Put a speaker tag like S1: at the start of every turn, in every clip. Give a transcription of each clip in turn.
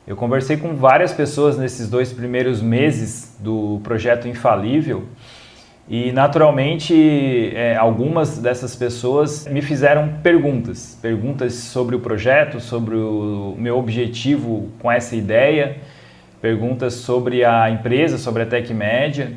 S1: Eu conversei com várias pessoas nesses 2 primeiros meses do projeto Infalível e, naturalmente, algumas dessas pessoas me fizeram perguntas sobre o projeto, sobre o meu objetivo com essa ideia, perguntas sobre a empresa, sobre a Tecmédia.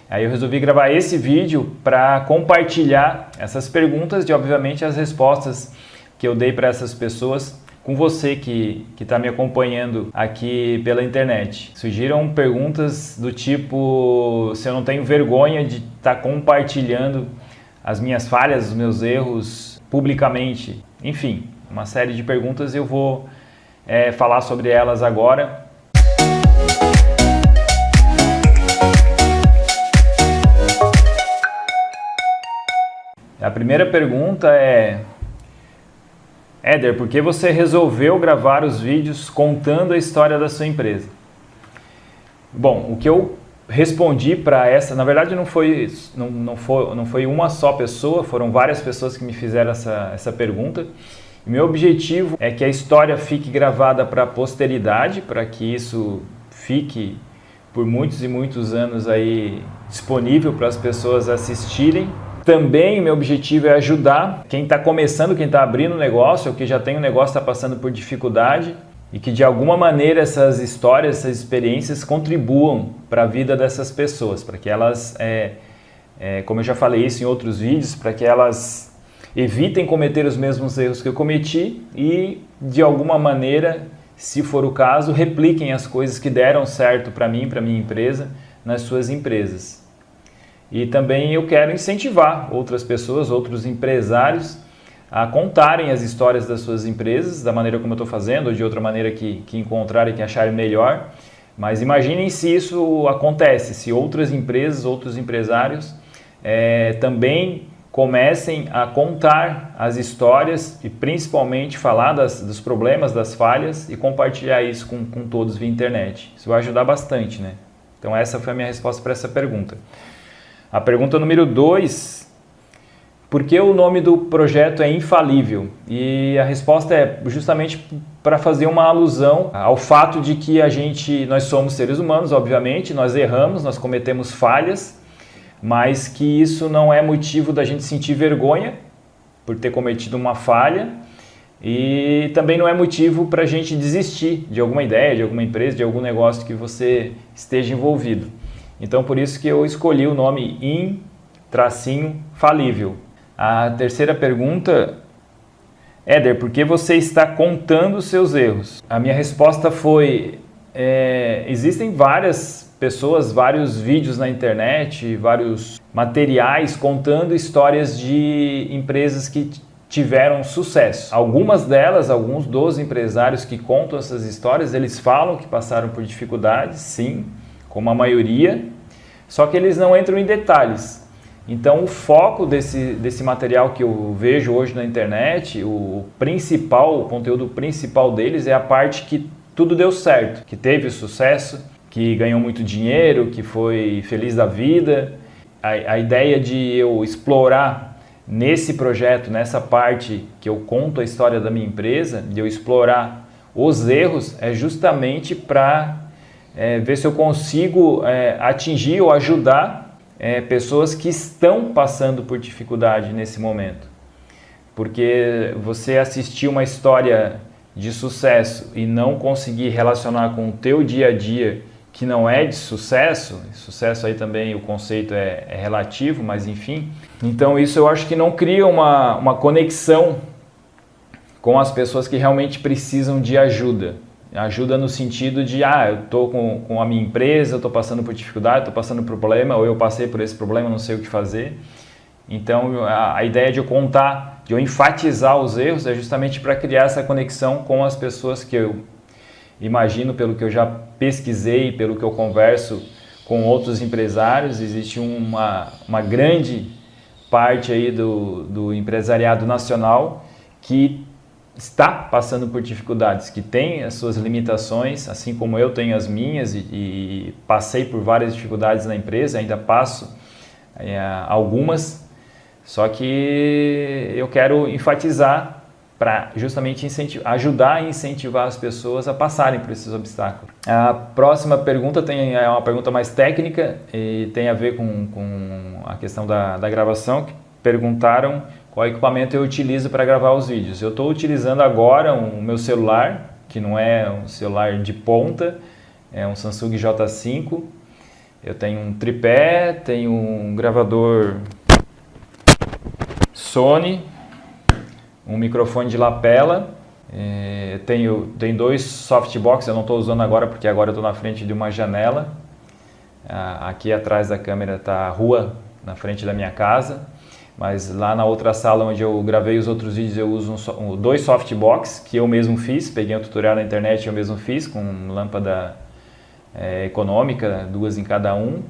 S1: Aí eu resolvi gravar esse vídeo para compartilhar essas perguntas e, obviamente, as respostas que eu dei para essas pessoas com você que está me acompanhando aqui pela internet. Surgiram perguntas do tipo se eu não tenho vergonha de estar compartilhando as minhas falhas, os meus erros publicamente. Enfim, uma série de perguntas e eu vou falar sobre elas agora. A primeira pergunta é: Éder, por que você resolveu gravar os vídeos contando a história da sua empresa? Bom, o que eu respondi para essa, na verdade não foi uma só pessoa, foram várias pessoas que me fizeram essa pergunta. E meu objetivo é que a história fique gravada para a posteridade, para que isso fique por muitos e muitos anos aí disponível para as pessoas assistirem. Também meu objetivo é ajudar quem está começando, quem está abrindo um negócio ou que já tem um negócio e está passando por dificuldade e que de alguma maneira essas histórias, essas experiências contribuam para a vida dessas pessoas, para que elas, como eu já falei isso em outros vídeos, para que elas evitem cometer os mesmos erros que eu cometi e de alguma maneira, se for o caso, repliquem as coisas que deram certo para mim, para minha empresa, nas suas empresas. E também eu quero incentivar outras pessoas, outros empresários a contarem as histórias das suas empresas, da maneira como eu estou fazendo, ou de outra maneira que encontrarem, que acharem melhor. Mas imaginem se isso acontece, se outras empresas, outros empresários também comecem a contar as histórias e principalmente falar dos problemas, das falhas e compartilhar isso com todos via internet. Isso vai ajudar bastante, né? Então essa foi a minha resposta para essa pergunta. A pergunta número 2, por que o nome do projeto é Infalível? E a resposta é justamente para fazer uma alusão ao fato de que nós somos seres humanos, obviamente, nós erramos, nós cometemos falhas, mas que isso não é motivo da gente sentir vergonha por ter cometido uma falha e também não é motivo para a gente desistir de alguma ideia, de alguma empresa, de algum negócio que você esteja envolvido. Então, por isso que eu escolhi o nome Infalível. A terceira pergunta: Éder, por que você está contando os seus erros? A minha resposta foi: existem várias pessoas, vários vídeos na internet, vários materiais contando histórias de empresas que tiveram sucesso. Algumas delas, alguns dos empresários que contam essas histórias, eles falam que passaram por dificuldades, sim, como a maioria, só que eles não entram em detalhes. Então o foco desse material que eu vejo hoje na internet, o conteúdo principal deles é a parte que tudo deu certo, que teve sucesso, que ganhou muito dinheiro, que foi feliz da vida. A ideia de eu explorar nesse projeto, nessa parte que eu conto a história da minha empresa, de eu explorar os erros, é justamente para ver se eu consigo atingir ou ajudar pessoas que estão passando por dificuldade nesse momento. Porque você assistir uma história de sucesso e não conseguir relacionar com o teu dia a dia que não é de sucesso aí também o conceito é relativo, mas enfim. Então isso eu acho que não cria uma conexão com as pessoas que realmente precisam de ajuda. Ajuda no sentido de, eu estou com a minha empresa, eu estou passando por dificuldade, estou passando por problema, ou eu passei por esse problema, não sei o que fazer. Então a ideia de eu contar, de eu enfatizar os erros é justamente para criar essa conexão com as pessoas que eu imagino, pelo que eu já pesquisei, pelo que eu converso com outros empresários. Existe uma grande parte aí do empresariado nacional que está passando por dificuldades, que tem as suas limitações, assim como eu tenho as minhas e passei por várias dificuldades na empresa, ainda passo algumas, só que eu quero enfatizar para justamente ajudar a incentivar as pessoas a passarem por esses obstáculos. A próxima pergunta é uma pergunta mais técnica e tem a ver com a questão da gravação, que perguntaram qual equipamento eu utilizo para gravar os vídeos. Eu estou utilizando agora o meu celular, que não é um celular de ponta, é um Samsung J5. Eu tenho um tripé, tenho um gravador Sony, um microfone de lapela, tenho 2 softbox, eu não estou usando agora porque agora eu estou na frente de uma janela. Aqui atrás da câmera está a rua na frente da minha casa, mas lá na outra sala onde eu gravei os outros vídeos eu uso 2 softbox que eu mesmo fiz, peguei um tutorial na internet e eu mesmo fiz com lâmpada econômica, 2 em cada um.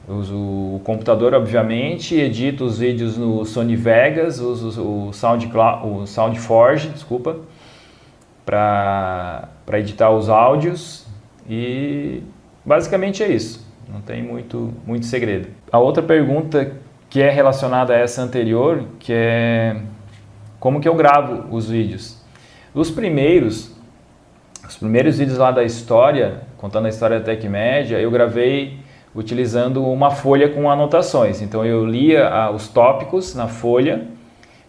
S1: Eu uso o computador, obviamente, edito os vídeos no Sony Vegas, uso o SoundForge, para editar os áudios e basicamente é isso, não tem muito segredo. A outra pergunta que é relacionada a essa anterior, que é como que eu gravo os vídeos. Os primeiros vídeos lá da história, contando a história da TecMedia, eu gravei utilizando uma folha com anotações. Então eu lia os tópicos na folha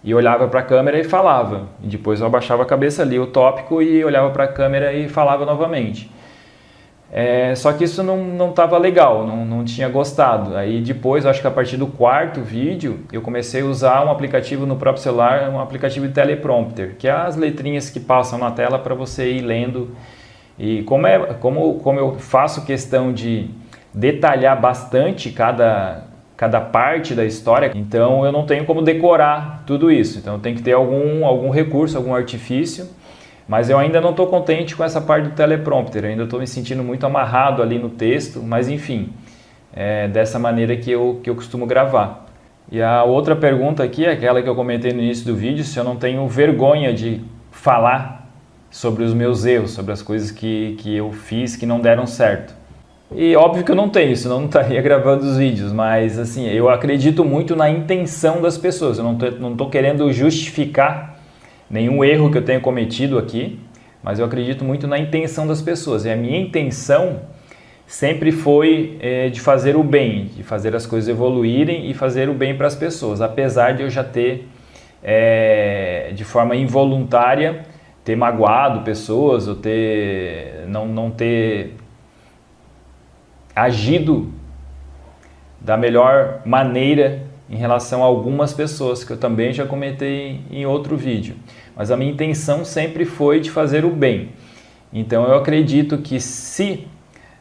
S1: e olhava para a câmera e falava. E depois eu abaixava a cabeça, lia o tópico e olhava para a câmera e falava novamente. Só que isso não estava legal, não tinha gostado. Aí depois, acho que a partir do 4º vídeo, eu comecei a usar um aplicativo no próprio celular, um aplicativo de teleprompter, que é as letrinhas que passam na tela para você ir lendo. E como eu faço questão de detalhar bastante cada parte da história, então eu não tenho como decorar tudo isso. Então tem que ter algum recurso, algum artifício, mas eu ainda não estou contente com essa parte do teleprompter, eu ainda estou me sentindo muito amarrado ali no texto, mas enfim, é dessa maneira que eu costumo gravar. E a outra pergunta aqui é aquela que eu comentei no início do vídeo, se eu não tenho vergonha de falar sobre os meus erros, sobre as coisas que eu fiz que não deram certo. E óbvio que eu não tenho, senão eu não estaria gravando os vídeos, mas assim, eu acredito muito na intenção das pessoas, eu não estou querendo justificar nenhum erro que eu tenha cometido aqui, mas eu acredito muito na intenção das pessoas, e a minha intenção sempre foi de fazer o bem, de fazer as coisas evoluírem e fazer o bem para as pessoas, apesar de eu já ter, de forma involuntária, ter magoado pessoas, ou não ter agido da melhor maneira em relação a algumas pessoas, que eu também já comentei em outro vídeo. Mas a minha intenção sempre foi de fazer o bem. Então eu acredito que se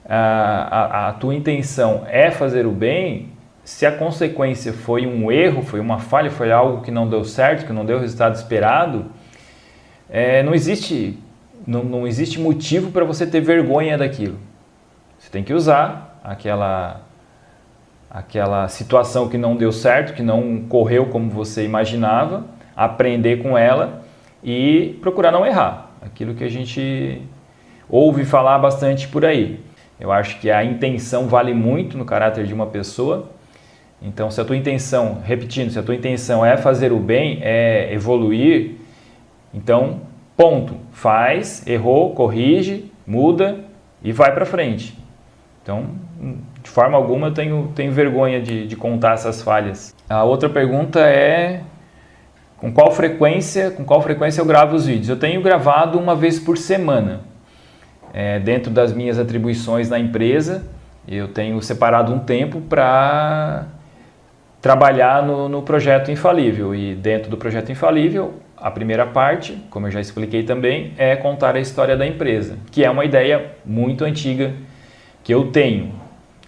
S1: a tua intenção é fazer o bem, se a consequência foi um erro, foi uma falha, foi algo que não deu certo, que não deu o resultado esperado, não existe motivo para você ter vergonha daquilo. Você tem que usar aquela situação que não deu certo, que não correu como você imaginava, aprender com ela e procurar não errar. Aquilo que a gente ouve falar bastante por aí. Eu acho que a intenção vale muito no caráter de uma pessoa. Então, se a tua intenção, repetindo, se a tua intenção é fazer o bem, é evoluir, então, ponto. Faz, errou, corrige, muda e vai para frente. Então, de forma alguma eu tenho vergonha de contar essas falhas. A outra pergunta é com qual frequência eu gravo os vídeos? Eu tenho gravado uma vez por semana. Dentro das minhas atribuições na empresa, eu tenho separado um tempo para trabalhar no Projeto Infalível. E dentro do Projeto Infalível, a primeira parte, como eu já expliquei também, é contar a história da empresa, que é uma ideia muito antiga que eu tenho,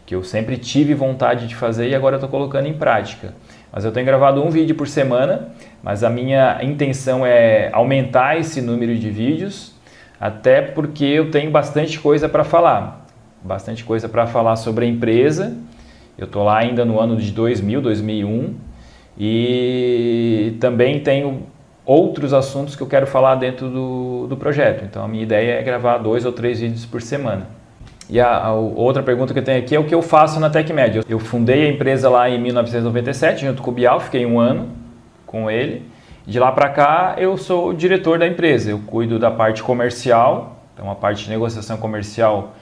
S1: que eu sempre tive vontade de fazer e agora estou colocando em prática. Mas eu tenho gravado um vídeo por semana, mas a minha intenção é aumentar esse número de vídeos, até porque eu tenho bastante coisa para falar. Bastante coisa para falar sobre a empresa. Eu estou lá ainda no ano de 2001, e também tenho outros assuntos que eu quero falar dentro do projeto. Então a minha ideia é gravar 2 ou 3 vídeos por semana. E a outra pergunta que eu tenho aqui é o que eu faço na TecMedia. Eu fundei a empresa lá em 1997, junto com o Bial, fiquei 1 ano com ele. De lá para cá, eu sou o diretor da empresa, eu cuido da parte comercial, então a parte de negociação comercial,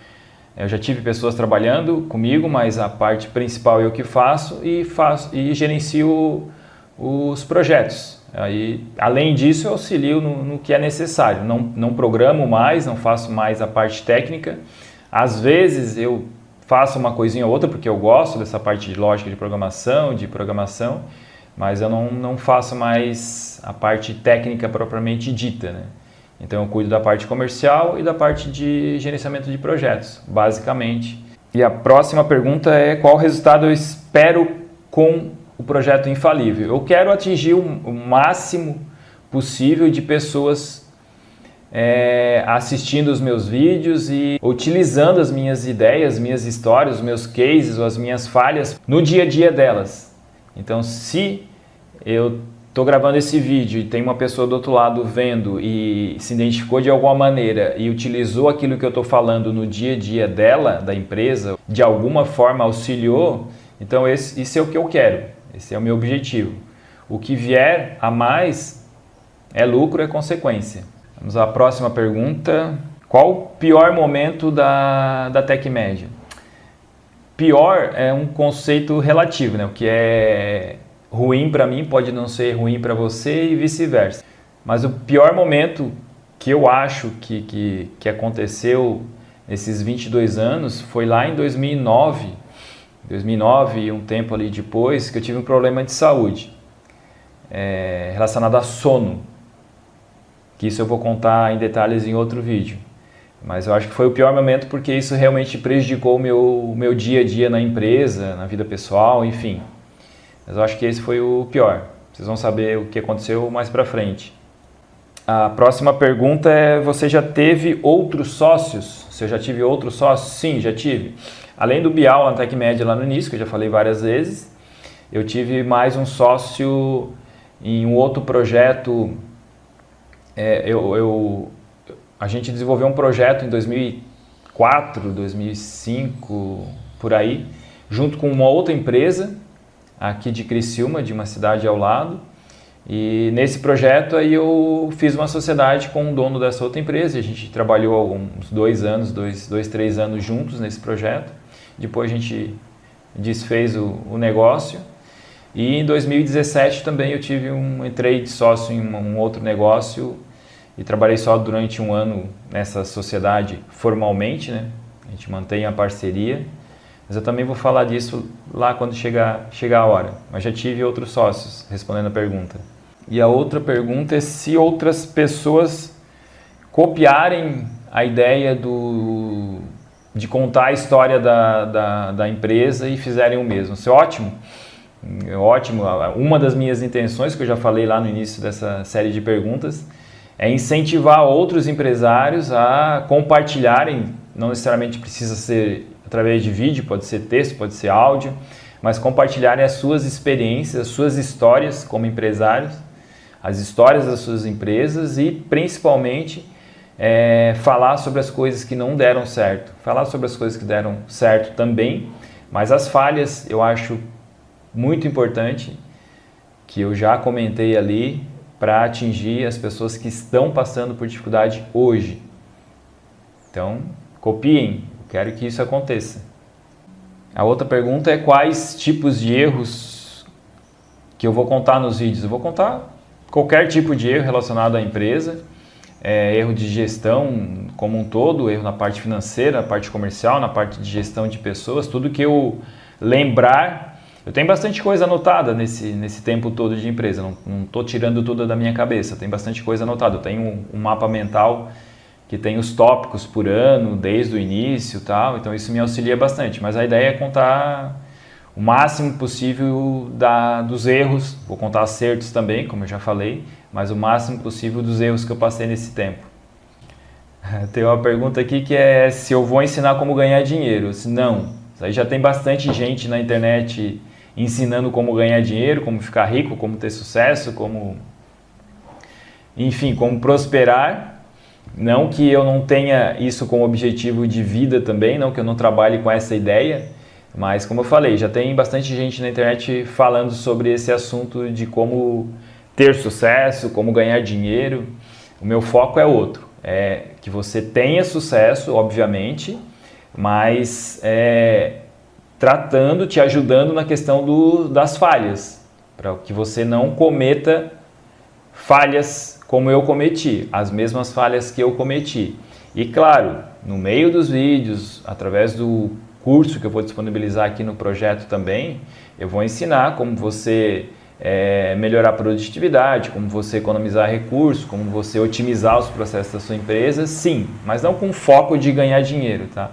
S1: eu já tive pessoas trabalhando comigo, mas a parte principal eu que faço e gerencio os projetos. Aí, além disso, eu auxilio no que é necessário, não programo mais, não faço mais a parte técnica. Às vezes eu faço uma coisinha ou outra, porque eu gosto dessa parte de lógica de programação, mas eu não faço mais a parte técnica propriamente dita, né? Então eu cuido da parte comercial e da parte de gerenciamento de projetos, basicamente. E a próxima pergunta é: qual resultado eu espero com o projeto Infalível? Eu quero atingir o máximo possível de pessoas assistindo os meus vídeos e utilizando as minhas ideias, minhas histórias, os meus cases ou as minhas falhas no dia a dia delas. Então, se eu estou gravando esse vídeo e tem uma pessoa do outro lado vendo e se identificou de alguma maneira e utilizou aquilo que eu estou falando no dia a dia dela, da empresa, de alguma forma auxiliou, então isso é o que eu quero, esse é o meu objetivo. O que vier a mais é lucro, é consequência. Vamos à próxima pergunta. Qual o pior momento da TecMedia? Pior é um conceito relativo, né? O que é ruim para mim pode não ser ruim para você e vice-versa. Mas o pior momento que eu acho que aconteceu nesses 22 anos foi lá em 2009 e um tempo ali depois, que eu tive um problema de saúde relacionado a sono. Que isso eu vou contar em detalhes em outro vídeo. Mas eu acho que foi o pior momento porque isso realmente prejudicou o meu dia a dia na empresa, na vida pessoal, enfim. Mas eu acho que esse foi o pior. Vocês vão saber o que aconteceu mais pra frente. A próxima pergunta é: você já teve outros sócios? Se eu já tive outros sócios? Sim, já tive. Além do Bial na TecMedia lá no início, que eu já falei várias vezes, eu tive mais um sócio em um outro projeto. A gente desenvolveu um projeto em 2004, 2005, por aí, junto com uma outra empresa aqui de Criciúma, de uma cidade ao lado. E nesse projeto aí eu fiz uma sociedade com o dono dessa outra empresa e a gente trabalhou uns 3 anos juntos nesse projeto. Depois a gente desfez o negócio. E em 2017 também entrei de sócio em um outro negócio e trabalhei só durante um ano nessa sociedade formalmente, né? A gente mantém a parceria, mas eu também vou falar disso lá quando chegar a hora. Mas já tive outros sócios, respondendo a pergunta. E a outra pergunta é se outras pessoas copiarem a ideia de contar a história da empresa e fizerem o mesmo. Isso é ótimo. Ótimo. Uma das minhas intenções, que eu já falei lá no início dessa série de perguntas, é incentivar outros empresários a compartilharem. Não necessariamente precisa ser através de vídeo, pode ser texto, pode ser áudio, mas compartilharem as suas experiências, as suas histórias como empresários, as histórias das suas empresas e principalmente falar sobre as coisas que não deram certo, falar sobre as coisas que deram certo também, mas as falhas eu acho muito importante, que eu já comentei ali, para atingir as pessoas que estão passando por dificuldade hoje. Então, copiem, eu quero que isso aconteça. A outra pergunta é: quais tipos de erros que eu vou contar nos vídeos? Eu vou contar qualquer tipo de erro relacionado à empresa, erro de gestão como um todo, erro na parte financeira, na parte comercial, na parte de gestão de pessoas, tudo que eu lembrar. Eu tenho bastante coisa anotada nesse tempo todo de empresa, não estou tirando tudo da minha cabeça, tem bastante coisa anotada. Eu tenho um mapa mental que tem os tópicos por ano, desde o início e tal, então isso me auxilia bastante. Mas a ideia é contar o máximo possível dos erros, vou contar acertos também, como eu já falei, mas o máximo possível dos erros que eu passei nesse tempo. Tem uma pergunta aqui que é se eu vou ensinar como ganhar dinheiro. Não, isso aí já tem bastante gente na internet ensinando como ganhar dinheiro, como ficar rico, como ter sucesso, como prosperar. Não que eu não tenha isso como objetivo de vida também, não que eu não trabalhe com essa ideia, mas como eu falei, já tem bastante gente na internet falando sobre esse assunto de como ter sucesso, como ganhar dinheiro. O meu foco é outro, é que você tenha sucesso, obviamente, mas tratando, te ajudando na questão das falhas, para que você não cometa falhas como eu cometi, as mesmas falhas que eu cometi. E claro, no meio dos vídeos, através do curso que eu vou disponibilizar aqui no projeto também, eu vou ensinar como você melhorar a produtividade, como você economizar recursos, como você otimizar os processos da sua empresa, sim, mas não com foco de ganhar dinheiro, tá?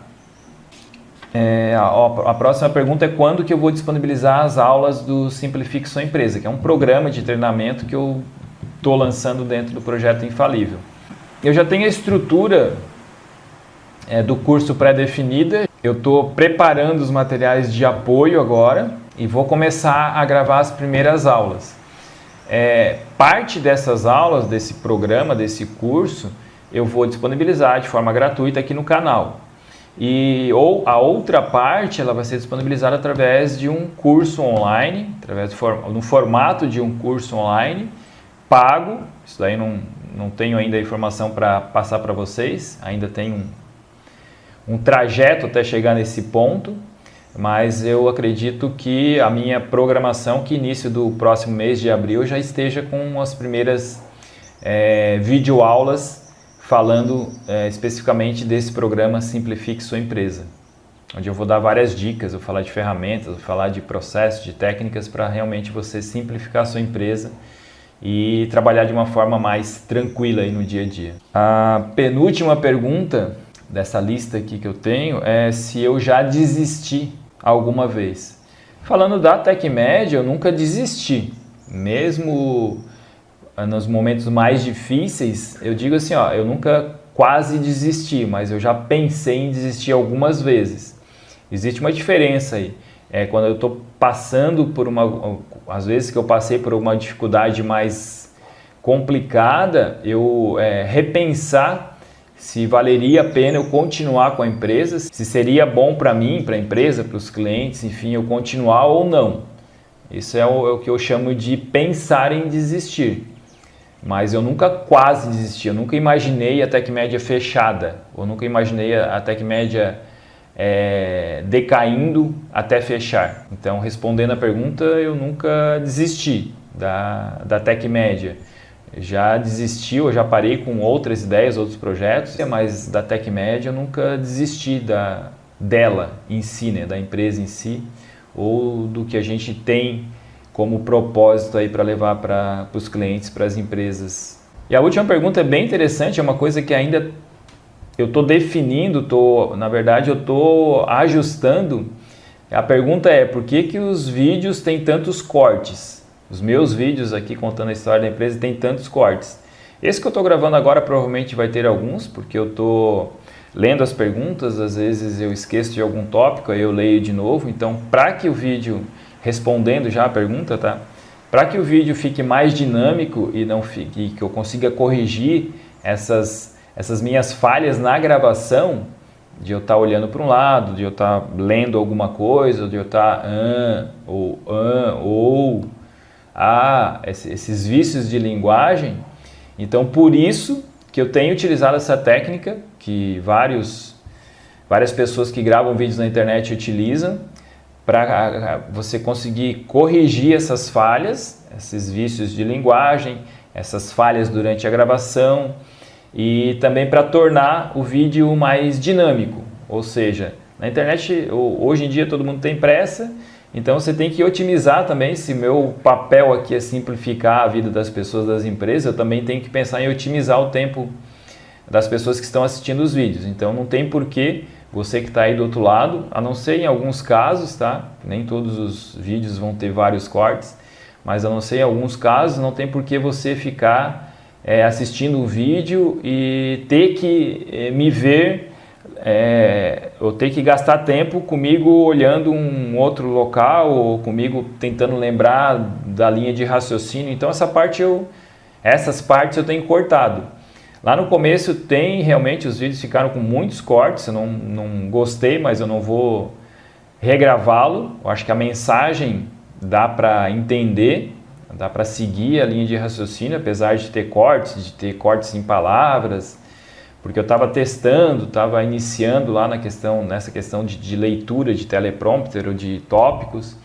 S1: A próxima pergunta é quando que eu vou disponibilizar as aulas do Simplifique Sua Empresa, que é um programa de treinamento que eu estou lançando dentro do projeto Infalível. Eu já tenho a estrutura do curso pré-definida, eu estou preparando os materiais de apoio agora e vou começar a gravar as primeiras aulas. Parte dessas aulas, desse programa, desse curso, eu vou disponibilizar de forma gratuita aqui no canal. Ou a outra parte ela vai ser disponibilizada através de um curso online, no formato de um curso online, pago. Isso daí não tenho ainda a informação para passar para vocês, ainda tem um trajeto até chegar nesse ponto, mas eu acredito que a minha programação, que início do próximo mês de abril, já esteja com as primeiras videoaulas falando especificamente desse programa Simplifique Sua Empresa, onde eu vou dar várias dicas, vou falar de ferramentas, vou falar de processos, de técnicas para realmente você simplificar a sua empresa e trabalhar de uma forma mais tranquila aí no dia a dia. A penúltima pergunta dessa lista aqui que eu tenho é se eu já desisti alguma vez. Falando da TecMed, eu nunca desisti, mesmo nos momentos mais difíceis, eu digo assim, eu nunca quase desisti, mas eu já pensei em desistir algumas vezes. Existe uma diferença aí. Quando eu estou passando por às vezes que eu passei por uma dificuldade mais complicada, eu repensar se valeria a pena eu continuar com a empresa, se seria bom para mim, para a empresa, para os clientes, enfim, eu continuar ou não. Isso é o que eu chamo de pensar em desistir. Mas eu nunca quase desisti, eu nunca imaginei a TecMed fechada, eu nunca imaginei a TecMed decaindo até fechar. Então, respondendo a pergunta, eu nunca desisti da TecMed. Já desisti, eu já parei com outras ideias, outros projetos, mas da TecMed eu nunca desisti dela em si, né, da empresa em si, ou do que a gente tem como propósito aí para levar para os clientes, para as empresas. E a última pergunta é bem interessante, é uma coisa que ainda eu estou definindo, na verdade eu estou ajustando. A pergunta é, por que os vídeos têm tantos cortes? Os meus vídeos aqui contando a história da empresa têm tantos cortes. Esse que eu estou gravando agora provavelmente vai ter alguns, porque eu estou lendo as perguntas, às vezes eu esqueço de algum tópico, aí eu leio de novo. Então, para que o vídeo, respondendo já a pergunta, tá? Para que o vídeo fique mais dinâmico e que eu consiga corrigir essas minhas falhas na gravação, de eu estar olhando para um lado, de eu estar lendo alguma coisa, de eu estar esses vícios de linguagem. Então, por isso que eu tenho utilizado essa técnica, que várias pessoas que gravam vídeos na internet utilizam, para você conseguir corrigir essas falhas, esses vícios de linguagem, essas falhas durante a gravação, e também para tornar o vídeo mais dinâmico. Ou seja, na internet, hoje em dia todo mundo tem pressa, então você tem que otimizar também. Se meu papel aqui é simplificar a vida das pessoas, das empresas, eu também tenho que pensar em otimizar o tempo das pessoas que estão assistindo os vídeos. Então não tem porquê você que está aí do outro lado, a não ser em alguns casos, tá? Nem todos os vídeos vão ter vários cortes, mas a não ser em alguns casos, não tem porquê você ficar assistindo um vídeo e ter que me ver, ou ter que gastar tempo comigo olhando um outro local, ou comigo tentando lembrar da linha de raciocínio. Então essas partes eu tenho cortado. Lá no começo realmente os vídeos ficaram com muitos cortes, eu não gostei, mas eu não vou regravá-lo. Eu acho que a mensagem dá para entender, dá para seguir a linha de raciocínio, apesar de ter cortes em palavras, porque eu estava testando, estava iniciando lá nessa questão de leitura de teleprompter ou de tópicos.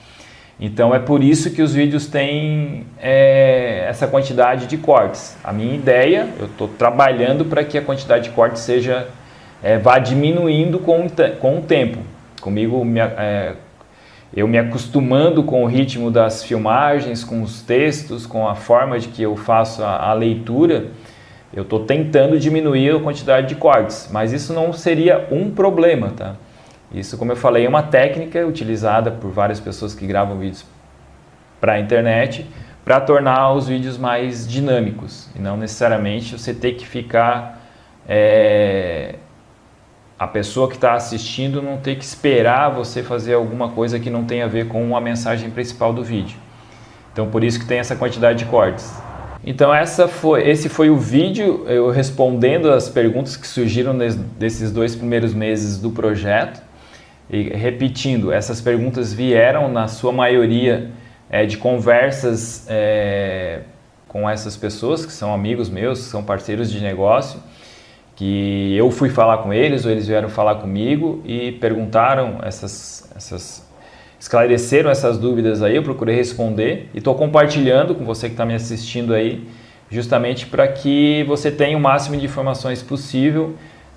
S1: Então é por isso que os vídeos têm essa quantidade de cortes. A minha ideia, eu estou trabalhando para que a quantidade de cortes vá diminuindo com o tempo. Comigo, eu me acostumando com o ritmo das filmagens, com os textos, com a forma de que eu faço a leitura, eu estou tentando diminuir a quantidade de cortes, mas isso não seria um problema, tá? Isso, como eu falei, é uma técnica utilizada por várias pessoas que gravam vídeos para a internet para tornar os vídeos mais dinâmicos e não necessariamente você ter que ficar... a pessoa que está assistindo não ter que esperar você fazer alguma coisa que não tem a ver com a mensagem principal do vídeo. Então, por isso que tem essa quantidade de cortes. Então, esse foi o vídeo, eu respondendo as perguntas que surgiram desses 2 primeiros meses do projeto. E repetindo, essas perguntas vieram, na sua maioria, de conversas com essas pessoas, que são amigos meus, que são parceiros de negócio, que eu fui falar com eles, ou eles vieram falar comigo e perguntaram esclareceram essas dúvidas aí, eu procurei responder e estou compartilhando com você que está me assistindo aí, justamente para que você tenha o máximo de informações possível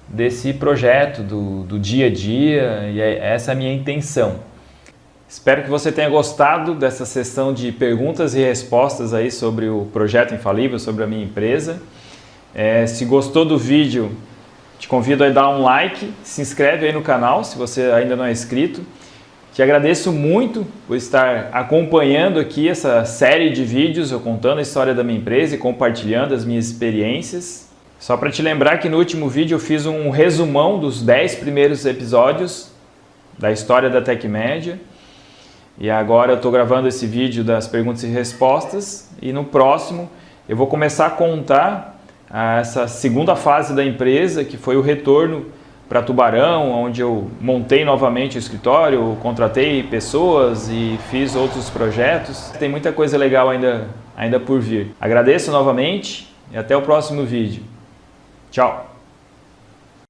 S1: desse projeto, do dia a dia, e essa é a minha intenção. Espero que você tenha gostado dessa sessão de perguntas e respostas aí sobre o Projeto Infalível, sobre a minha empresa. Se gostou do vídeo, te convido a dar um like, se inscreve aí no canal se você ainda não é inscrito. Te agradeço muito por estar acompanhando aqui essa série de vídeos, eu contando a história da minha empresa e compartilhando as minhas experiências. Só para te lembrar que no último vídeo eu fiz um resumão dos 10 primeiros episódios da história da TecMedia. E agora eu estou gravando esse vídeo das perguntas e respostas. E no próximo eu vou começar a contar essa segunda fase da empresa, que foi o retorno para Tubarão, onde eu montei novamente o escritório, contratei pessoas e fiz outros projetos. Tem muita coisa legal ainda por vir. Agradeço novamente e até o próximo vídeo. Tchau!